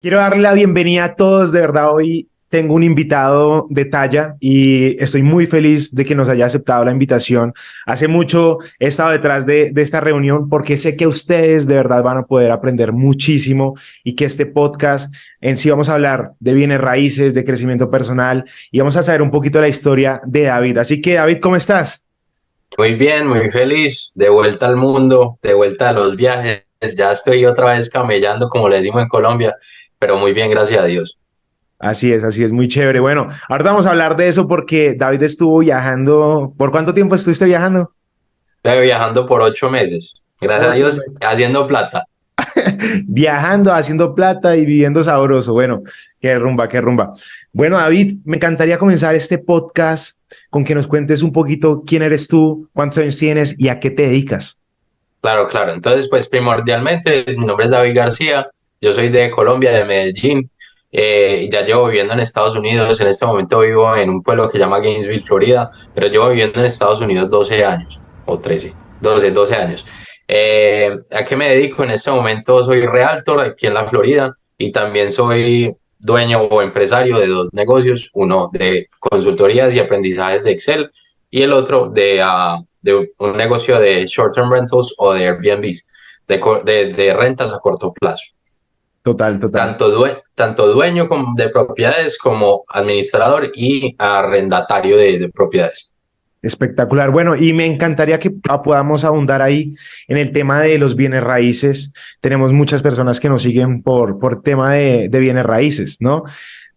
Quiero darle la bienvenida a todos, de verdad hoy tengo un invitado de talla y estoy muy feliz de que nos haya aceptado la invitación. Hace mucho he estado detrás de esta reunión porque sé que ustedes de verdad van a poder aprender muchísimo y que este podcast en sí vamos a hablar de bienes raíces, de crecimiento personal y vamos a saber un poquito la historia de David. Así que David, ¿cómo estás? Muy bien, muy feliz, de vuelta al mundo, de vuelta a los viajes. Ya estoy otra vez camellando, como le decimos en Colombia, pero muy bien, gracias a Dios. Así es, muy chévere. Bueno, ahorita vamos a hablar de eso porque David estuvo viajando. ¿Por cuánto tiempo estuviste viajando? Estoy viajando por 8 meses, gracias a 8 meses. Dios, haciendo plata. Viajando, haciendo plata y viviendo sabroso. Bueno, qué rumba, qué rumba. Bueno, David, me encantaría comenzar este podcast con que nos cuentes un poquito quién eres tú, cuántos años tienes y a qué te dedicas. Claro, claro. Entonces, pues primordialmente, mi nombre es David García, yo soy de Colombia, de Medellín. Ya llevo viviendo en Estados Unidos. En este momento vivo en un pueblo que se llama Gainesville, Florida, pero llevo viviendo en Estados Unidos 12 años, o 13, 12 años. ¿A qué me dedico? En este momento soy realtor aquí en la Florida y también soy dueño o empresario de dos negocios, uno de consultorías y aprendizajes de Excel y el otro de un negocio de short-term rentals o de Airbnbs, de rentas a corto plazo. Total, total. Tanto dueño de propiedades como administrador y arrendatario de propiedades. Espectacular. Bueno, y me encantaría que podamos abundar ahí en el tema de los bienes raíces. Tenemos muchas personas que nos siguen por tema de bienes raíces, ¿no?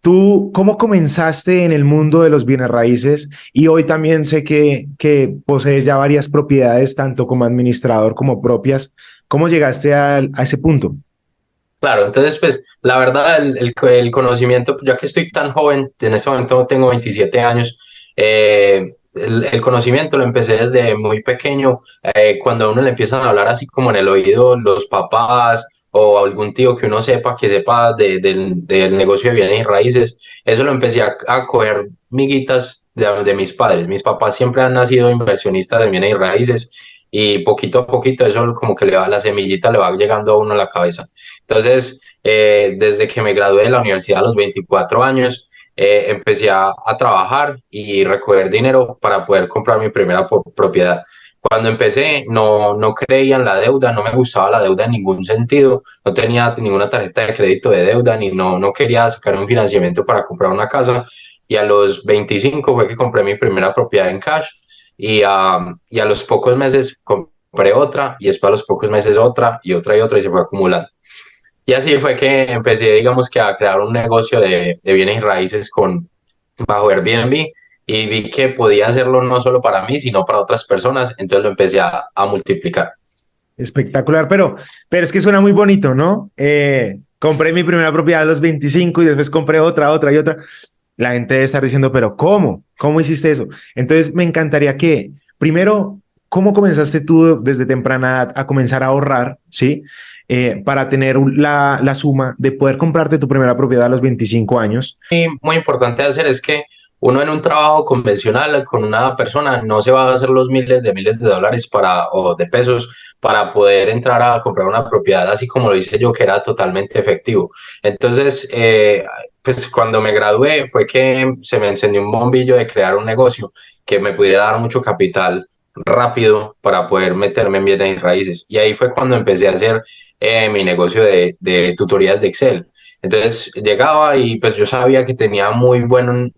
¿Tú cómo comenzaste en el mundo de los bienes raíces? Y hoy también sé que posees ya varias propiedades, tanto como administrador como propias. ¿Cómo llegaste a ese punto? Claro, entonces pues la verdad el conocimiento, ya que estoy tan joven, en este momento tengo 27 años, el conocimiento lo empecé desde muy pequeño, cuando a uno le empiezan a hablar así como en el oído los papás o algún tío que uno sepa, que sepa del negocio de bienes y raíces. Eso lo empecé a coger miguitas de mis padres. Mis papás siempre han nacido inversionistas de bienes y raíces y poquito a poquito eso como que la semillita le va llegando a uno a la cabeza. Entonces, desde que me gradué de la universidad a los 24 años, empecé a trabajar y recoger dinero para poder comprar mi primera propiedad. Cuando empecé, no creía en la deuda, no me gustaba la deuda en ningún sentido, no tenía ninguna tarjeta de crédito de deuda, ni no quería sacar un financiamiento para comprar una casa. Y a los 25 fue que compré mi primera propiedad en cash y a los pocos meses compré otra y después a los pocos meses otra y otra y otra y se fue acumulando. Y así fue que empecé, digamos que a crear un negocio de bienes y raíces bajo Airbnb y vi que podía hacerlo no solo para mí, sino para otras personas. Entonces lo empecé a multiplicar. Espectacular, pero es que suena muy bonito, ¿no? Compré mi primera propiedad a los 25 y después compré otra y otra. La gente debe estar diciendo, pero ¿cómo? ¿Cómo hiciste eso? Entonces me encantaría que, primero, ¿cómo comenzaste tú desde temprana edad a comenzar a ahorrar, ¿sí? Para tener la suma de poder comprarte tu primera propiedad a los 25 años. Y muy importante hacer es que uno en un trabajo convencional con una persona no se va a hacer los miles de dólares o de pesos para poder entrar a comprar una propiedad, así como lo hice yo, que era totalmente efectivo. Entonces, pues cuando me gradué fue que se me encendió un bombillo de crear un negocio que me pudiera dar mucho capital rápido para poder meterme en bienes y raíces. Y ahí fue cuando empecé a hacer mi negocio de tutorías de Excel. Entonces llegaba y pues yo sabía que tenía muy buena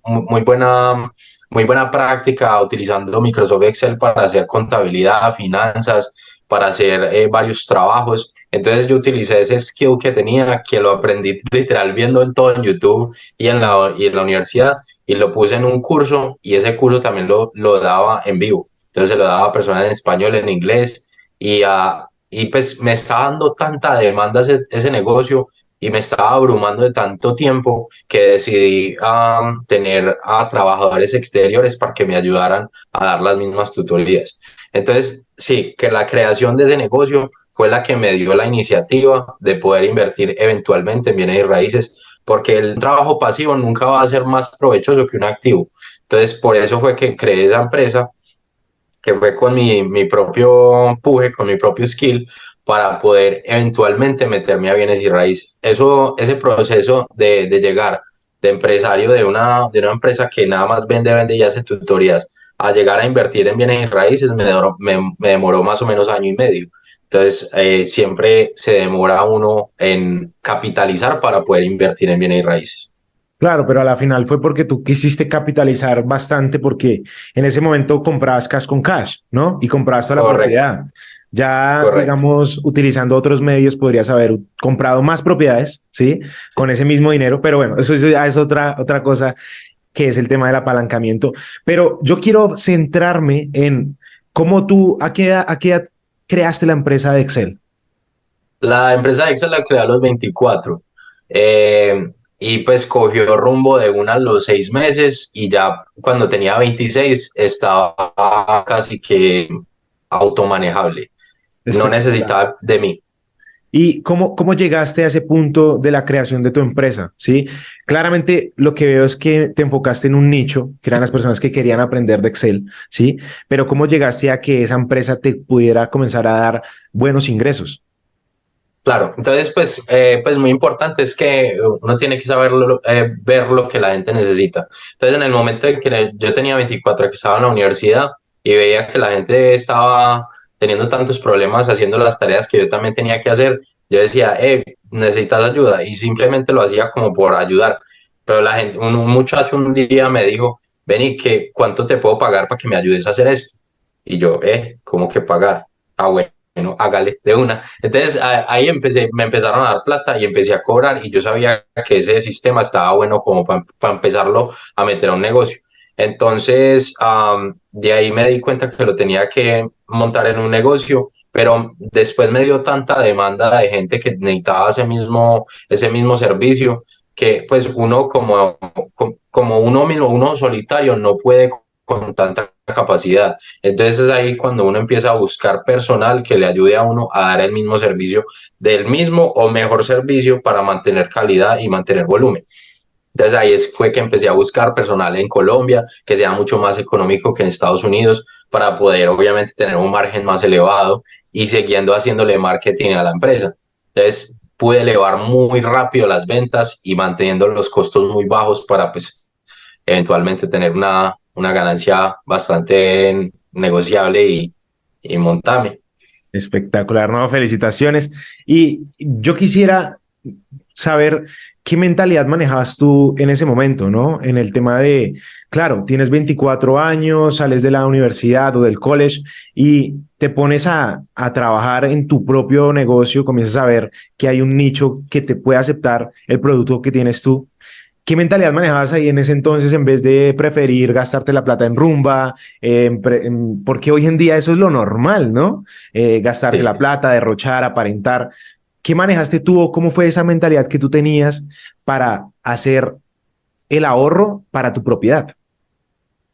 práctica utilizando Microsoft Excel para hacer contabilidad, finanzas, para hacer varios trabajos. Entonces yo utilicé ese skill que tenía, que lo aprendí literal viendo en todo en YouTube y en la universidad, y lo puse en un curso y ese curso también lo daba en vivo. Entonces se lo daba a personas en español, en inglés y pues me estaba dando tanta demanda ese negocio y me estaba abrumando de tanto tiempo que decidí tener a trabajadores exteriores para que me ayudaran a dar las mismas tutorías. Entonces, sí, que la creación de ese negocio fue la que me dio la iniciativa de poder invertir eventualmente en bienes y raíces, porque el trabajo pasivo nunca va a ser más provechoso que un activo. Entonces, por eso fue que creé esa empresa que fue con mi propio empuje, con mi propio skill, para poder eventualmente meterme a bienes y raíces. Ese proceso de llegar de empresario de una empresa que nada más vende y hace tutorías, a llegar a invertir en bienes y raíces me demoró más o menos año y medio. Entonces, siempre se demora uno en capitalizar para poder invertir en bienes y raíces. Claro, pero a la final fue porque tú quisiste capitalizar bastante porque en ese momento comprabas cash con cash, ¿no? Y comprabas toda la Correcto, propiedad. Ya, correcto. digamos, utilizando otros medios, podrías haber comprado más propiedades, ¿sí? Con ese mismo dinero, pero bueno, eso ya es otra cosa que es el tema del apalancamiento. Pero yo quiero centrarme en cómo tú, a qué edad creaste la empresa de Excel. La empresa Excel la creé a los 24 y pues cogió rumbo de una a los 6 meses y ya cuando tenía 26 estaba casi que automanejable. No Espectacular. necesitaba de mí. ¿Y cómo llegaste a ese punto de la creación de tu empresa? ¿Sí? Claramente lo que veo es que te enfocaste en un nicho, que eran las personas que querían aprender de Excel, ¿sí? Pero ¿cómo llegaste a que esa empresa te pudiera comenzar a dar buenos ingresos? Claro, entonces pues muy importante es que uno tiene que saber ver lo que la gente necesita. Entonces en el momento en que yo tenía 24, que estaba en la universidad y veía que la gente estaba teniendo tantos problemas haciendo las tareas que yo también tenía que hacer, yo decía, necesitas ayuda y simplemente lo hacía como por ayudar. Pero la gente, un muchacho un día me dijo, vení, ¿cuánto te puedo pagar para que me ayudes a hacer esto? Y yo, ¿cómo que pagar? Ah, bueno, hágale de una. Entonces ahí me empezaron a dar plata y empecé a cobrar y yo sabía que ese sistema estaba bueno como para empezarlo a meter a un negocio. Entonces, de ahí me di cuenta que lo tenía que montar en un negocio, pero después me dio tanta demanda de gente que necesitaba ese mismo servicio, que pues uno como uno mismo, uno solitario, no puede con tanta capacidad. Entonces es ahí cuando uno empieza a buscar personal que le ayude a uno a dar el mismo servicio, del mismo o mejor servicio para mantener calidad y mantener volumen. Entonces fue que empecé a buscar personal en Colombia que sea mucho más económico que en Estados Unidos para poder obviamente tener un margen más elevado y siguiendo haciéndole marketing a la empresa. Entonces pude elevar muy rápido las ventas y manteniendo los costos muy bajos para pues eventualmente tener una ganancia bastante negociable y montable. Espectacular, ¿no? Felicitaciones. Y yo quisiera saber qué mentalidad manejabas tú en ese momento, ¿no? En el tema de, claro, tienes 24 años, sales de la universidad o del college y te pones a trabajar en tu propio negocio, comienzas a ver que hay un nicho que te puede aceptar el producto que tienes tú. ¿Qué mentalidad manejabas ahí en ese entonces en vez de preferir gastarte la plata en rumba? Porque hoy en día eso es lo normal, ¿no? Gastarse la Sí. plata, derrochar, aparentar. ¿Qué manejaste tú o cómo fue esa mentalidad que tú tenías para hacer el ahorro para tu propiedad?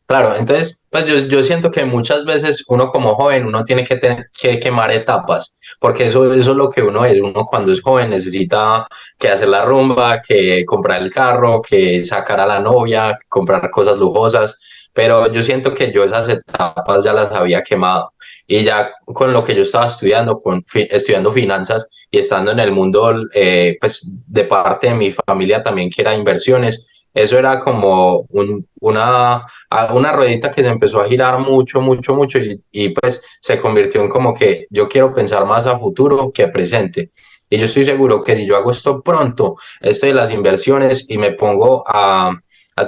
Claro, entonces, pues yo siento que muchas veces uno como joven, uno tiene que tener que quemar etapas, porque eso es lo que uno es. Uno cuando es joven necesita que hacer la rumba, que comprar el carro, que sacar a la novia, comprar cosas lujosas, pero yo siento que yo esas etapas ya las había quemado. Y ya con lo que yo estaba estudiando, estudiando finanzas y estando en el mundo, pues de parte de mi familia también que era inversiones, eso era como una ruedita que se empezó a girar mucho, mucho, mucho y pues se convirtió en como que yo quiero pensar más a futuro que a presente. Y yo estoy seguro que si yo hago esto pronto, esto de las inversiones y me pongo a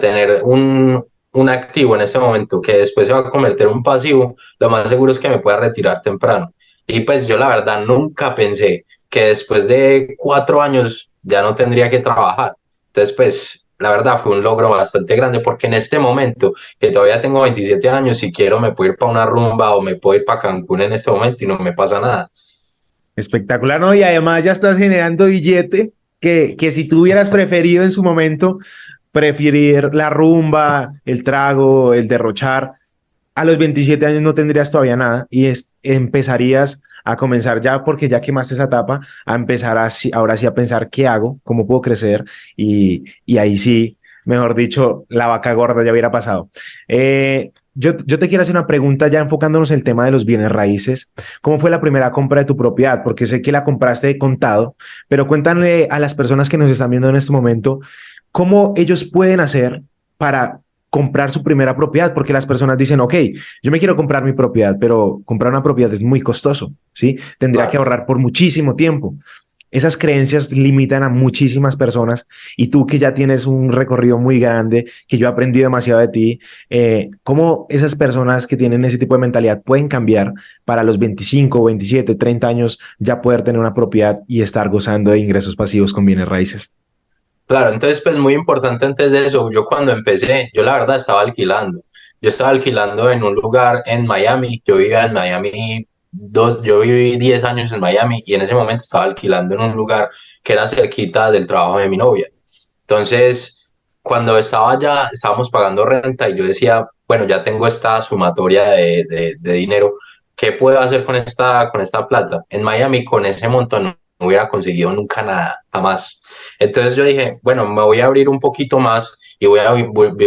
tener un activo en este momento que después se va a convertir en un pasivo, lo más seguro es que me pueda retirar temprano. Y pues yo la verdad nunca pensé que después de 4 años ya no tendría que trabajar. Entonces pues la verdad fue un logro bastante grande porque en este momento que todavía tengo 27 años, si quiero me puedo ir para una rumba o me puedo ir para Cancún en este momento y no me pasa nada. Espectacular, ¿no? Y además ya estás generando billete que si tú hubieras preferido en su momento, preferir la rumba, el trago, el derrochar, a los 27 años no tendrías todavía nada y empezarías a comenzar ya, porque ya quemaste esa etapa, a empezar así, ahora sí a pensar qué hago, cómo puedo crecer y ahí sí, mejor dicho, la vaca gorda ya hubiera pasado. yo te quiero hacer una pregunta ya enfocándonos en el tema de los bienes raíces. ¿Cómo fue la primera compra de tu propiedad? Porque sé que la compraste de contado, pero cuéntale a las personas que nos están viendo en este momento cómo ellos pueden hacer para comprar su primera propiedad, porque las personas dicen, ok, yo me quiero comprar mi propiedad, pero comprar una propiedad es muy costoso, ¿sí? Tendría que Claro. ahorrar por muchísimo tiempo. Esas creencias limitan a muchísimas personas y tú que ya tienes un recorrido muy grande, que yo he aprendido demasiado de ti, ¿cómo esas personas que tienen ese tipo de mentalidad pueden cambiar para los 25, 27, 30 años ya poder tener una propiedad y estar gozando de ingresos pasivos con bienes raíces? Claro, entonces pues muy importante antes de eso, yo cuando empecé, yo la verdad estaba alquilando. Yo estaba alquilando en un lugar en Miami, yo vivía en Miami, yo viví 10 años en Miami y en ese momento estaba alquilando en un lugar que era cerquita del trabajo de mi novia. Entonces, cuando estaba allá, estábamos pagando renta y yo decía, bueno, ya tengo esta sumatoria de dinero, ¿qué puedo hacer con esta plata? En Miami con ese montón no hubiera conseguido nunca nada, jamás. Entonces yo dije, bueno, me voy a abrir un poquito más y voy a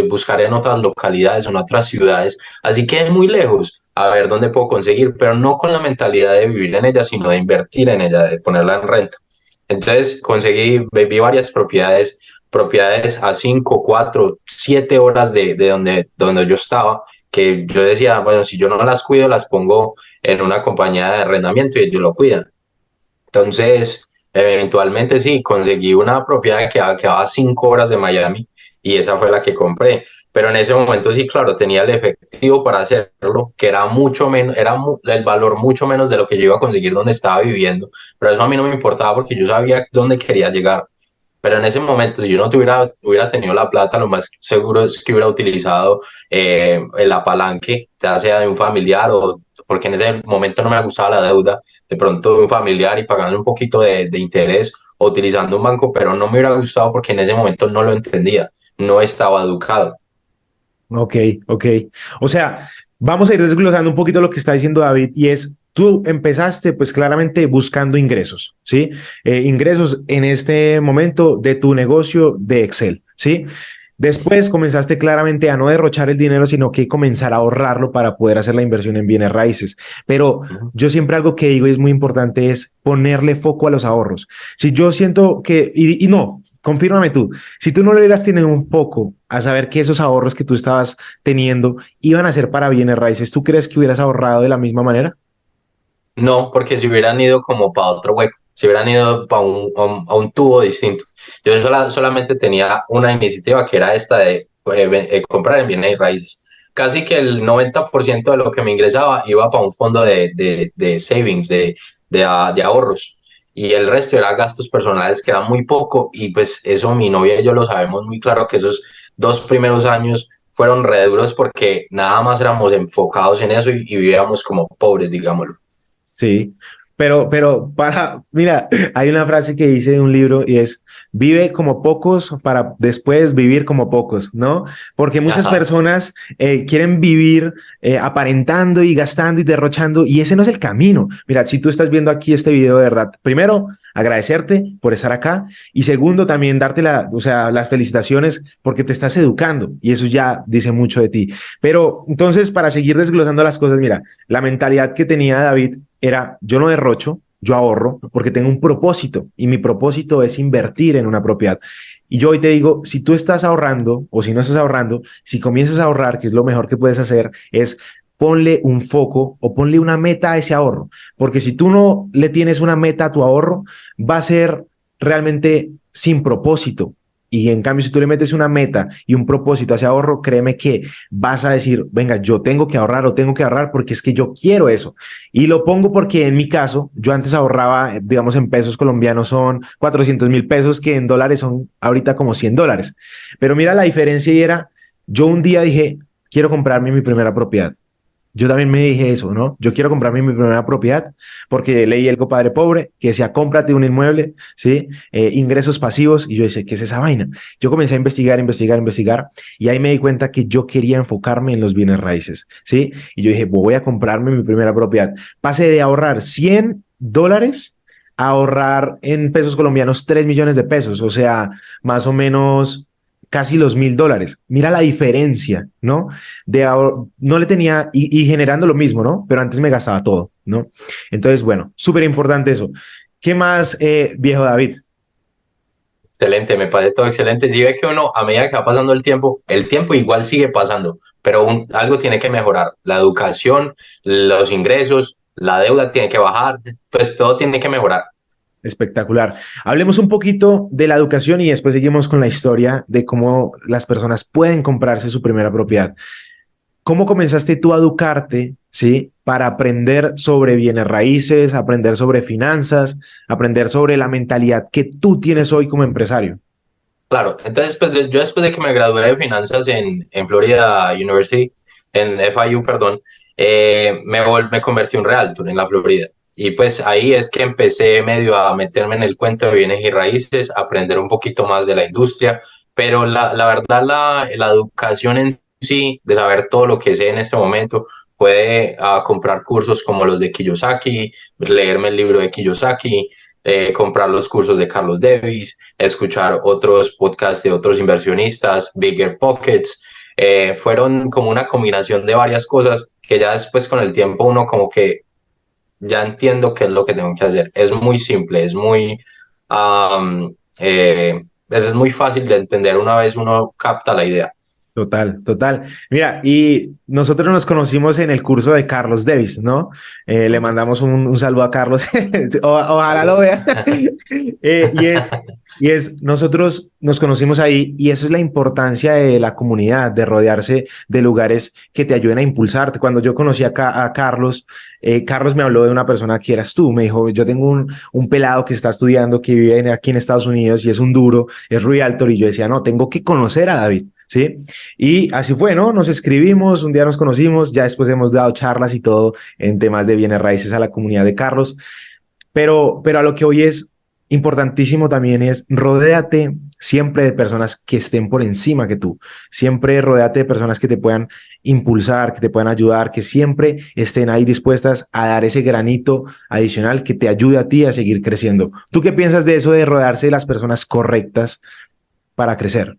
buscar en otras localidades, en otras ciudades, así que muy lejos, a ver dónde puedo conseguir, pero no con la mentalidad de vivir en ella, sino de invertir en ella, de ponerla en renta. Entonces conseguí, vi varias propiedades a 5, 4, 7 horas donde yo estaba, que yo decía, bueno, si yo no las cuido, las pongo en una compañía de arrendamiento y ellos lo cuidan. Entonces, eventualmente sí, conseguí una propiedad que quedaba a 5 horas de Miami y esa fue la que compré. Pero en ese momento sí, claro, tenía el efectivo para hacerlo, que era mucho menos, el valor mucho menos de lo que yo iba a conseguir donde estaba viviendo. Pero eso a mí no me importaba porque yo sabía dónde quería llegar. Pero en ese momento, si yo no hubiera tenido la plata, lo más seguro es que hubiera utilizado el apalanque, ya sea de un familiar o porque en ese momento no me gustaba la deuda, de pronto de un familiar y pagando un poquito de interés o utilizando un banco, pero no me hubiera gustado porque en ese momento no lo entendía, no estaba educado. Ok, ok. O sea, vamos a ir desglosando un poquito lo que está diciendo David y es, tú empezaste pues claramente buscando ingresos, ¿sí? Ingresos en este momento de tu negocio de Excel, ¿sí? Después comenzaste claramente a no derrochar el dinero, sino que comenzar a ahorrarlo para poder hacer la inversión en bienes raíces. Pero Ujú. yo siempre algo que digo y es muy importante es ponerle foco a los ahorros. Si yo siento que, y no, confírmame tú, si tú no le hubieras tenido un poco a saber que esos ahorros que tú estabas teniendo iban a ser para bienes raíces, ¿tú crees que hubieras ahorrado de la misma manera? No, porque si hubieran ido como para otro hueco, si hubieran ido para a un tubo distinto. Yo solamente tenía una iniciativa que era esta de comprar en bienes y raíces. Casi que el 90% de lo que me ingresaba iba para un fondo de savings, de ahorros. Y el resto era gastos personales, que era muy poco. Y pues eso mi novia y yo lo sabemos muy claro, que esos 2 primeros años fueron re duros porque nada más éramos enfocados en eso y vivíamos como pobres, digámoslo. Sí, mira, hay una frase que dice en un libro y es, vive como pocos para después vivir como pocos, ¿no? Porque muchas Ajá. personas quieren vivir aparentando y gastando y derrochando y ese no es el camino. Mira, si tú estás viendo aquí este video de verdad, primero, agradecerte por estar acá y segundo, también darte o sea, las felicitaciones porque te estás educando y eso ya dice mucho de ti. Pero entonces, para seguir desglosando las cosas, mira, la mentalidad que tenía David era, yo no derrocho, yo ahorro porque tengo un propósito y mi propósito es invertir en una propiedad. Y yo hoy te digo, si tú estás ahorrando o si no estás ahorrando, si comienzas a ahorrar, que es lo mejor que puedes hacer, es ponle un foco o ponle una meta a ese ahorro. Porque si tú no le tienes una meta a tu ahorro, va a ser realmente sin propósito. Y en cambio, si tú le metes una meta y un propósito a ese ahorro, créeme que vas a decir, venga, yo tengo que ahorrar o tengo que ahorrar porque es que yo quiero eso. Y lo pongo porque en mi caso, yo antes ahorraba, digamos, en pesos colombianos son 400.000 pesos, que en dólares son ahorita como $100. Pero mira la diferencia y era, yo un día dije, quiero comprarme mi primera propiedad. Yo también me dije eso, ¿no? Yo quiero comprarme mi primera propiedad porque leí El Compadre Pobre que decía, cómprate un inmueble, ¿sí? Ingresos pasivos. Y yo decía, ¿qué es esa vaina? Yo comencé a investigar, investigar, investigar y ahí me di cuenta que yo quería enfocarme en los bienes raíces, ¿sí? Y yo dije, voy a comprarme mi primera propiedad. Pasé de ahorrar $100 a ahorrar en pesos colombianos 3 millones de pesos, o sea, más o menos casi los $1,000. Mira la diferencia, ¿no? No le tenía y generando lo mismo, ¿no? Pero antes me gastaba todo, ¿no? Entonces, bueno, súper importante eso. ¿Qué más, viejo David? Excelente, me parece todo excelente. Si ve que uno, a medida que va pasando el tiempo igual sigue pasando, pero algo tiene que mejorar. La educación, los ingresos, la deuda tiene que bajar, pues todo tiene que mejorar. Espectacular. Hablemos un poquito de la educación y después seguimos con la historia de cómo las personas pueden comprarse su primera propiedad. ¿Cómo comenzaste tú a educarte, sí, para aprender sobre bienes raíces, aprender sobre finanzas, aprender sobre la mentalidad que tú tienes hoy como empresario? Claro, entonces pues yo después de que me gradué de finanzas en Florida University, en FIU, perdón, me convertí en un realtor en la Florida. Y pues ahí es que empecé medio a meterme en el cuento de bienes y raíces, a aprender un poquito más de la industria, pero la verdad la educación en sí, de saber todo lo que sé en este momento, puede comprar cursos como los de Kiyosaki, leerme el libro de Kiyosaki, comprar los cursos de Carlos Davis, escuchar otros podcasts de otros inversionistas, Bigger Pockets. Fueron como una combinación de varias cosas que ya después con el tiempo uno como que ya entiendo qué es lo que tengo que hacer. Es muy simple, es muy fácil de entender una vez uno capta la idea. Total, total. Mira, y nosotros nos conocimos en el curso de Carlos Davis, ¿no? Le mandamos un saludo a Carlos. Ojalá lo vea. Nosotros nos conocimos ahí y eso es la importancia de la comunidad, de rodearse de lugares que te ayuden a impulsarte. Cuando yo conocí a Carlos, Carlos me habló de una persona que eras tú. Me dijo, yo tengo un pelado que está estudiando, que vive aquí en Estados Unidos y es un duro, es realtor. Y yo decía, no, tengo que conocer a David. ¿Sí? Y así fue, ¿no? Nos escribimos, un día nos conocimos, ya después hemos dado charlas y todo en temas de bienes raíces a la comunidad de Carlos, pero a lo que hoy es importantísimo también es rodéate siempre de personas que estén por encima que tú, siempre rodéate de personas que te puedan impulsar, que te puedan ayudar, que siempre estén ahí dispuestas a dar ese granito adicional que te ayude a ti a seguir creciendo. ¿Tú qué piensas de eso de rodearse de las personas correctas para crecer?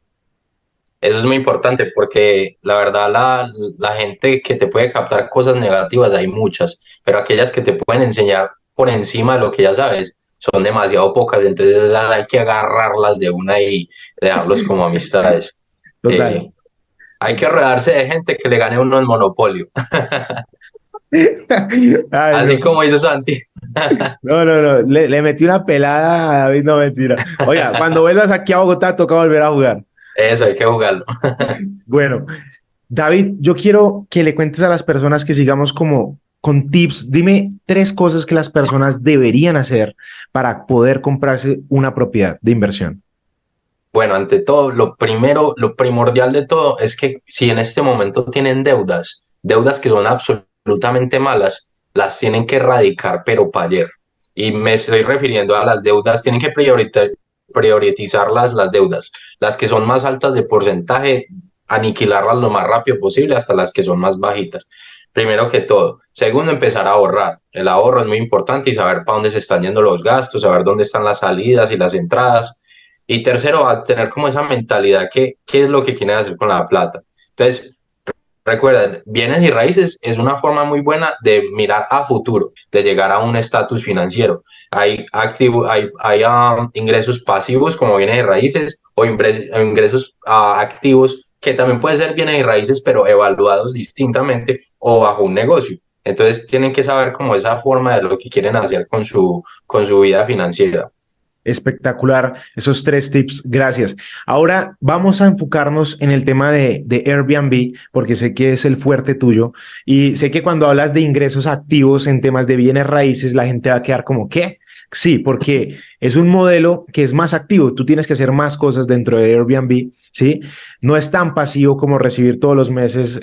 Eso es muy importante porque la verdad la gente que te puede captar cosas negativas hay muchas, pero aquellas que te pueden enseñar por encima de lo que ya sabes son demasiado pocas, entonces esas hay que agarrarlas de una y dejarlos como amistades. Total. Eh, Hay que rodearse de gente que le gane a uno en Monopolio, Ay, no. así como hizo Santi. No, no, no. Le metí una pelada a David, no mentira. Oiga, cuando vuelvas aquí a Bogotá, toca volver a jugar. Eso hay que jugarlo. Bueno, David, yo quiero que le cuentes a las personas que sigamos como con tips. Dime 3 cosas que las personas deberían hacer para poder comprarse una propiedad de inversión. Bueno, ante todo, lo primero, lo primordial de todo es que si en este momento tienen deudas que son absolutamente malas, las tienen que erradicar, pero para ayer. Y me estoy refiriendo a las deudas, tienen que priorizar las deudas. Las que son más altas de porcentaje, aniquilarlas lo más rápido posible hasta las que son más bajitas. Primero que todo. Segundo, empezar a ahorrar. El ahorro es muy importante y saber para dónde se están yendo los gastos, saber dónde están las salidas y las entradas. Y tercero, a tener como esa mentalidad que qué es lo que quieren hacer con la plata. Entonces, recuerden, bienes y raíces es una forma muy buena de mirar a futuro, de llegar a un estatus financiero. Hay ingresos pasivos como bienes y raíces o ingresos activos que también pueden ser bienes y raíces, pero evaluados distintamente o bajo un negocio. Entonces tienen que saber como esa forma de lo que quieren hacer con su vida financiera. Espectacular, esos 3 tips, gracias. Ahora vamos a enfocarnos en el tema de Airbnb, porque sé que es el fuerte tuyo y sé que cuando hablas de ingresos activos en temas de bienes raíces, la gente va a quedar como, ¿qué? Sí, porque es un modelo que es más activo, tú tienes que hacer más cosas dentro de Airbnb, ¿sí? No es tan pasivo como recibir todos los meses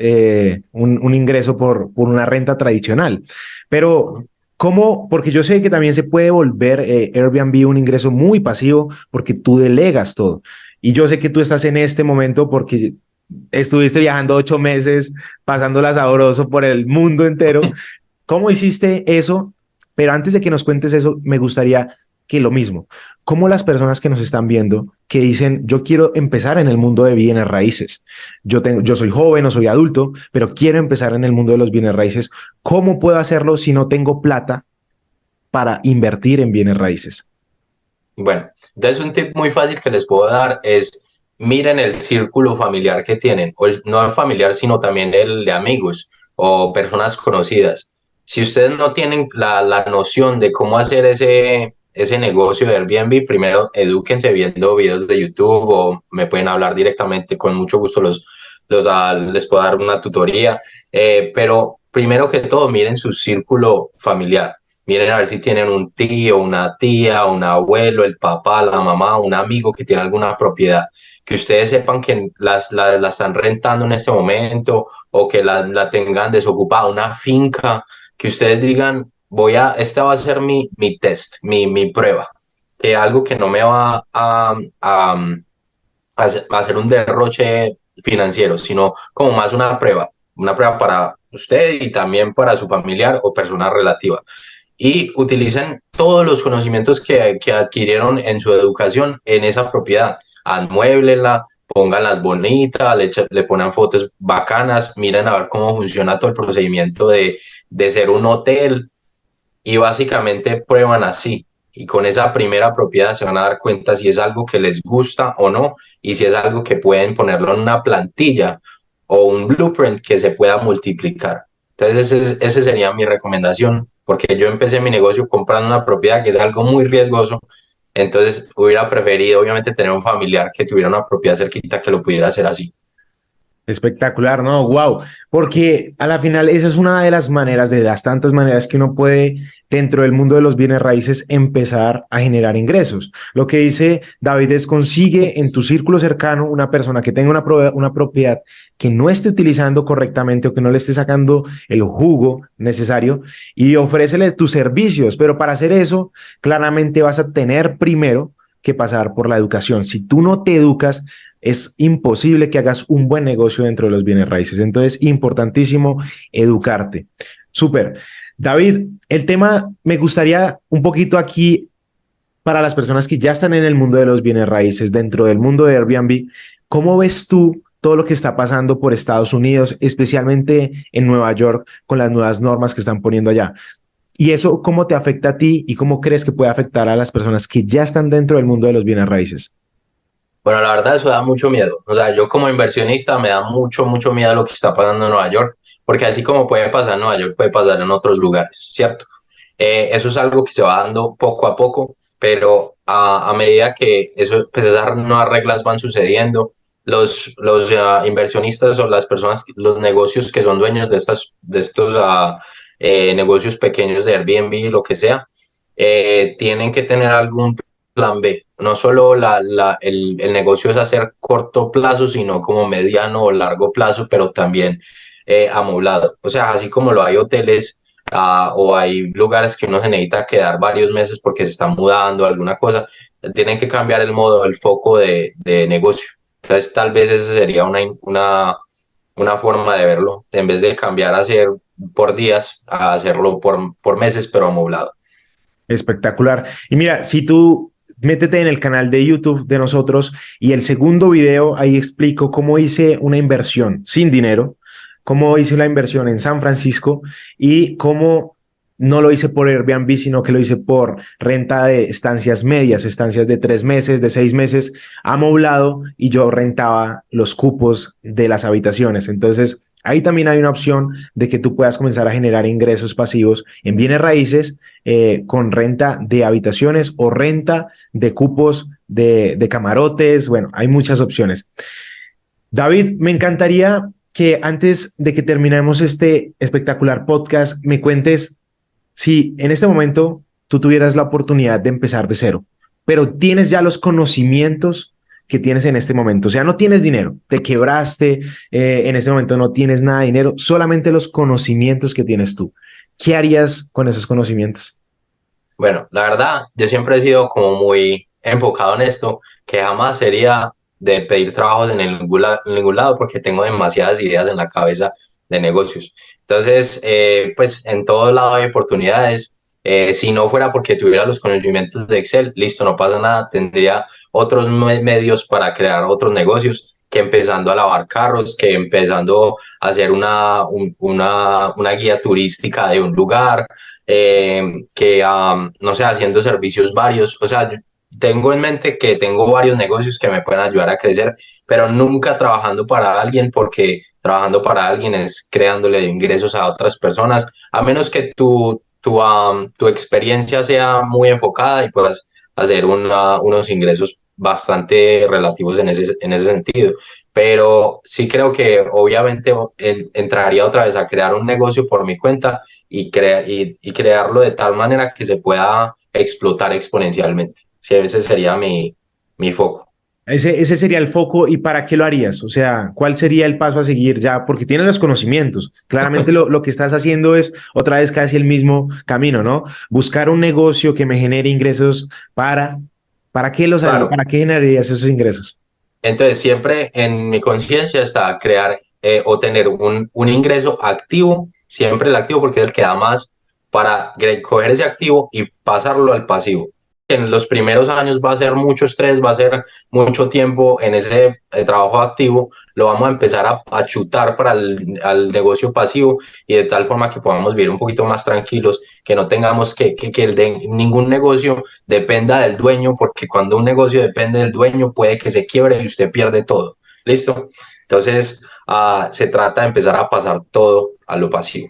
un ingreso por una renta tradicional, pero ¿cómo? Porque yo sé que también se puede volver Airbnb un ingreso muy pasivo porque tú delegas todo. Y yo sé que tú estás en este momento porque estuviste viajando 8 meses, pasándola sabroso por el mundo entero. ¿Cómo hiciste eso? Pero antes de que nos cuentes eso, me gustaría que lo mismo. Como las personas que nos están viendo, que dicen, yo quiero empezar en el mundo de bienes raíces. Yo soy joven o soy adulto, pero quiero empezar en el mundo de los bienes raíces. ¿Cómo puedo hacerlo si no tengo plata para invertir en bienes raíces? Bueno, entonces un tip muy fácil que les puedo dar es miren el círculo familiar que tienen, no el familiar, sino también el de amigos o personas conocidas. Si ustedes no tienen la noción de cómo hacer ese negocio de Airbnb, primero edúquense viendo videos de YouTube o me pueden hablar directamente, con mucho gusto les puedo dar una tutoría, pero primero que todo miren su círculo familiar. Miren a ver si tienen un tío, una tía, un abuelo, el papá, la mamá, un amigo que tiene alguna propiedad. Que ustedes sepan que la están rentando en este momento o que la tengan desocupada, una finca, que ustedes digan, esta va a ser mi test, mi prueba. Que algo que no me va a hacer un derroche financiero, sino como más una prueba para usted y también para su familiar o persona relativa y utilicen todos los conocimientos que adquirieron en su educación en esa propiedad. Amuéblenla, pónganlas bonitas, le ponen fotos bacanas, miren a ver cómo funciona todo el procedimiento de ser un hotel y básicamente prueban así. Y con esa primera propiedad se van a dar cuenta si es algo que les gusta o no y si es algo que pueden ponerlo en una plantilla o un blueprint que se pueda multiplicar. Entonces, esa sería mi recomendación, porque yo empecé mi negocio comprando una propiedad que es algo muy riesgoso. Entonces, hubiera preferido, obviamente, tener un familiar que tuviera una propiedad cerquita que lo pudiera hacer así. Espectacular, ¿no? Wow. Porque a la final esa es una de las maneras, de las tantas maneras que uno puede, dentro del mundo de los bienes raíces, empezar a generar ingresos. Lo que dice David es consigue en tu círculo cercano una persona que tenga una propiedad que no esté utilizando correctamente o que no le esté sacando el jugo necesario y ofrécele tus servicios. Pero para hacer eso, claramente vas a tener primero que pasar por la educación. Si tú no te educas, es imposible que hagas un buen negocio dentro de los bienes raíces. Entonces, importantísimo educarte. Súper. David, el tema me gustaría un poquito aquí para las personas que ya están en el mundo de los bienes raíces, dentro del mundo de Airbnb. ¿Cómo ves tú todo lo que está pasando por Estados Unidos, especialmente en Nueva York, con las nuevas normas que están poniendo allá? ¿Y eso cómo te afecta a ti y cómo crees que puede afectar a las personas que ya están dentro del mundo de los bienes raíces? Bueno, la verdad eso da mucho miedo. O sea, yo como inversionista me da mucho miedo lo que está pasando en Nueva York, porque así como puede pasar en Nueva York, puede pasar en otros lugares, ¿cierto? Eso es algo que se va dando poco a poco, pero a medida que pues esas nuevas reglas van sucediendo, los inversionistas o las personas, los negocios que son dueños de estos negocios pequeños de Airbnb, lo que sea, tienen que tener algún plan B. No solo el negocio es hacer corto plazo, sino como mediano o largo plazo, pero también amoblado. O sea, así como lo hay hoteles o hay lugares que uno se necesita quedar varios meses porque se está mudando alguna cosa, tienen que cambiar el modo, el foco de negocio. Entonces, tal vez esa sería una forma de verlo, en vez de cambiar a hacer por días, a hacerlo por meses, pero amoblado. Espectacular. Y mira, si tú métete en el canal de YouTube de nosotros y el segundo video, ahí explico cómo hice una inversión sin dinero, cómo hice una inversión en San Francisco y cómo no lo hice por Airbnb, sino que lo hice por renta de estancias medias, estancias de 3 meses, de 6 meses, amoblado y yo rentaba los cupos de las habitaciones. Entonces, ahí también hay una opción de que tú puedas comenzar a generar ingresos pasivos en bienes raíces con renta de habitaciones o renta de cupos de camarotes. Bueno, hay muchas opciones. David, me encantaría que antes de que terminemos este espectacular podcast, me cuentes si en este momento tú tuvieras la oportunidad de empezar de cero, pero tienes ya los conocimientos que tienes en este momento, o sea, no tienes dinero, te quebraste, en este momento no tienes nada de dinero, solamente los conocimientos que tienes tú. ¿Qué harías con esos conocimientos? Bueno, la verdad, yo siempre he sido como muy enfocado en esto, que jamás sería de pedir trabajos en ningún lado porque tengo demasiadas ideas en la cabeza de negocios. Entonces, pues en todo lado hay oportunidades Si no fuera porque tuviera los conocimientos de Excel, listo, no pasa nada, tendría otros medios para crear otros negocios, que empezando a lavar carros, que empezando a hacer una guía turística de un lugar, no sé, haciendo servicios varios. O sea, yo tengo en mente que tengo varios negocios que me pueden ayudar a crecer, pero nunca trabajando para alguien, porque trabajando para alguien es creándole ingresos a otras personas, a menos que tu experiencia sea muy enfocada y puedas hacer unos ingresos bastante relativos en ese sentido. Pero sí creo que obviamente entraría otra vez a crear un negocio por mi cuenta y crearlo de tal manera que se pueda explotar exponencialmente. Sí, ese sería mi foco. Ese sería el foco. ¿Y para qué lo harías? O sea, ¿cuál sería el paso a seguir ya? Porque tienes los conocimientos. Claramente lo que estás haciendo es otra vez casi el mismo camino, ¿no? Buscar un negocio que me genere ingresos ¿para qué los haría? Claro. ¿Para qué generarías esos ingresos? Entonces, siempre en mi conciencia está crear o tener un ingreso activo, siempre el activo, porque es el que da más, para coger ese activo y pasarlo al pasivo. En los primeros años va a ser mucho estrés, va a ser mucho tiempo en ese trabajo activo, lo vamos a empezar a chutar para al negocio pasivo, y de tal forma que podamos vivir un poquito más tranquilos, que no tengamos que el de ningún negocio dependa del dueño, porque cuando un negocio depende del dueño puede que se quiebre y usted pierde todo. ¿Listo? Entonces, se trata de empezar a pasar todo a lo pasivo.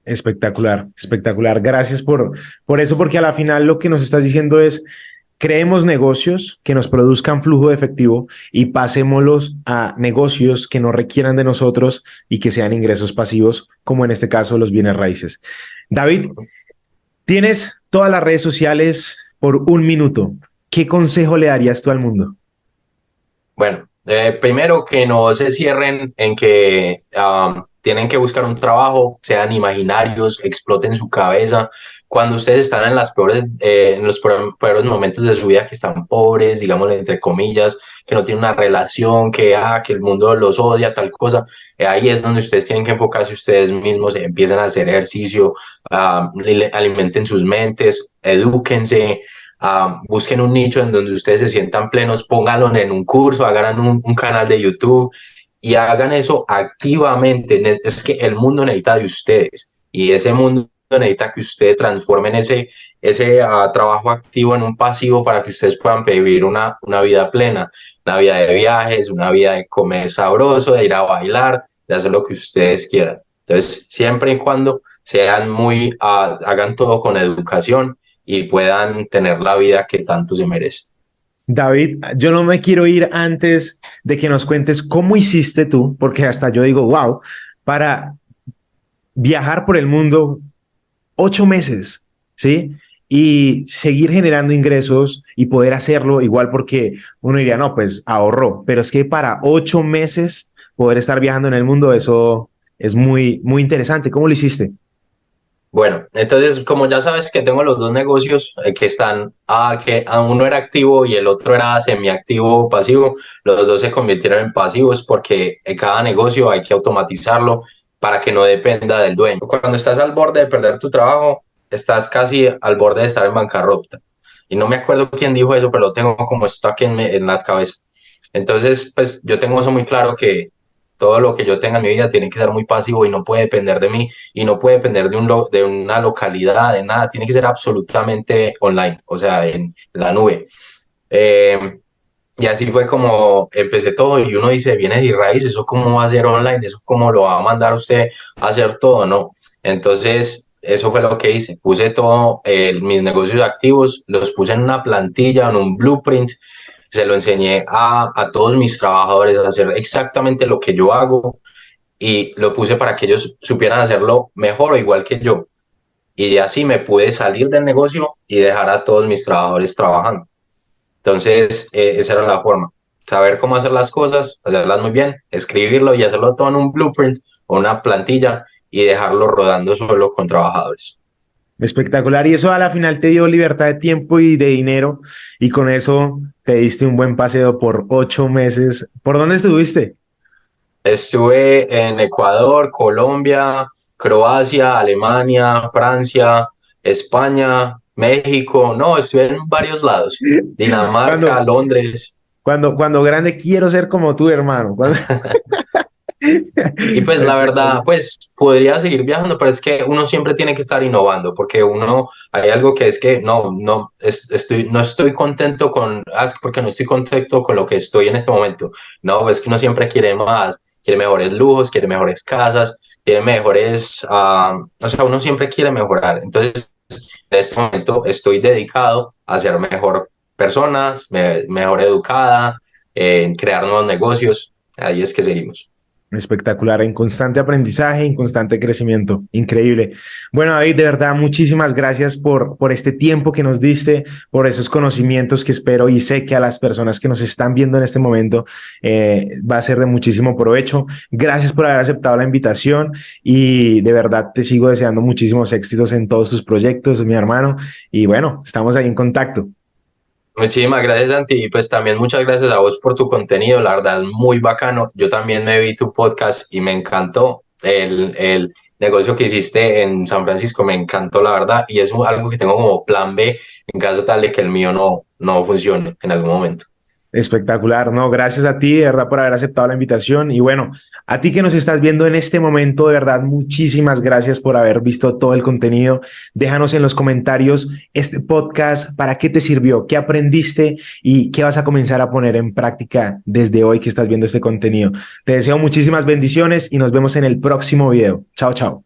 Espectacular, espectacular. Gracias por eso, porque a la final lo que nos estás diciendo es, creemos negocios que nos produzcan flujo de efectivo y pasémoslos a negocios que no requieran de nosotros y que sean ingresos pasivos, como en este caso los bienes raíces. David, tienes todas las redes sociales por un minuto. ¿Qué consejo le darías tú al mundo? Bueno, primero que no se cierren en que tienen que buscar un trabajo, sean imaginarios, exploten su cabeza. Cuando ustedes están en en los peores momentos de su vida, que están pobres, digamos entre comillas, que no tienen una relación, que el mundo los odia, tal cosa, ahí es donde ustedes tienen que enfocarse ustedes mismos, empiezan a hacer ejercicio, alimenten sus mentes, edúquense, busquen un nicho en donde ustedes se sientan plenos, pónganlo en un curso, hagan un canal de YouTube y hagan eso activamente. Es que el mundo necesita de ustedes, y ese mundo necesita que ustedes transformen ese trabajo activo en un pasivo, para que ustedes puedan vivir una vida plena, una vida de viajes, una vida de comer sabroso, de ir a bailar, de hacer lo que ustedes quieran. Entonces, siempre y cuando sean hagan todo con educación y puedan tener la vida que tanto se merece. David, yo no me quiero ir antes de que nos cuentes cómo hiciste tú, porque hasta yo digo, wow, para viajar por el mundo 8 meses, ¿sí? Y seguir generando ingresos y poder hacerlo igual, porque uno diría, no, pues ahorró, pero es que para 8 meses poder estar viajando en el mundo, eso es muy, muy interesante. ¿Cómo lo hiciste? Bueno, entonces, como ya sabes que tengo los dos negocios que están, uno era activo y el otro era semiactivo o pasivo, los dos se convirtieron en pasivos, porque en cada negocio hay que automatizarlo para que no dependa del dueño. Cuando estás al borde de perder tu trabajo, estás casi al borde de estar en bancarrota. Y no me acuerdo quién dijo eso, pero lo tengo como stuck en la cabeza. Entonces, pues yo tengo eso muy claro, que todo lo que yo tenga en mi vida tiene que ser muy pasivo y no puede depender de mí, y no puede depender de una localidad, de nada, tiene que ser absolutamente online, o sea, en la nube. Eh, y así fue como empecé todo, y uno dice, viene de raíz, ¿eso cómo va a ser online? ¿Eso cómo lo va a mandar usted a hacer todo? No. Entonces, eso fue lo que hice. Puse todo, mis negocios activos, los puse en una plantilla, en un blueprint, se lo enseñé a todos mis trabajadores a hacer exactamente lo que yo hago, y lo puse para que ellos supieran hacerlo mejor o igual que yo. Y así me pude salir del negocio y dejar a todos mis trabajadores trabajando. Entonces, esa era la forma. Saber cómo hacer las cosas, hacerlas muy bien, escribirlo y hacerlo todo en un blueprint o una plantilla, y dejarlo rodando solo con trabajadores. Espectacular. Y eso a la final te dio libertad de tiempo y de dinero. Y con eso te diste un buen paseo por 8 meses. ¿Por dónde estuviste? Estuve en Ecuador, Colombia, Croacia, Alemania, Francia, España, México, no, estuve en varios lados, Dinamarca, Cuando, Londres. cuando grande quiero ser como tú, hermano. Y pues la verdad, Espectacular. pues podría seguir viajando, pero es que uno siempre tiene que estar innovando, porque uno, hay algo que es que no estoy contento porque no estoy contento con lo que estoy en este momento. No, es que uno siempre quiere más, quiere mejores lujos, quiere mejores casas, quiere mejores, o sea, uno siempre quiere mejorar. Entonces, en este momento estoy dedicado a ser mejor persona, mejor educada, en crear nuevos negocios. Ahí es que seguimos. Espectacular, en constante aprendizaje, en constante crecimiento. Increíble. Bueno, David, de verdad, muchísimas gracias por este tiempo que nos diste, por esos conocimientos que espero y sé que a las personas que nos están viendo en este momento va a ser de muchísimo provecho. Gracias por haber aceptado la invitación y de verdad te sigo deseando muchísimos éxitos en todos tus proyectos, mi hermano. Y bueno, estamos ahí en contacto. Muchísimas gracias, Santi. Y pues también muchas gracias a vos por tu contenido. La verdad es muy bacano. Yo también me vi tu podcast y me encantó el negocio que hiciste en San Francisco. Me encantó, la verdad. Y es algo que tengo como plan B en caso tal de que el mío no funcione en algún momento. Espectacular, no, gracias a ti, de verdad, por haber aceptado la invitación. Y bueno, a ti que nos estás viendo en este momento, de verdad, muchísimas gracias por haber visto todo el contenido. Déjanos en los comentarios este podcast, para qué te sirvió, qué aprendiste y qué vas a comenzar a poner en práctica desde hoy que estás viendo este contenido. Te deseo muchísimas bendiciones y nos vemos en el próximo video. Chao, chao.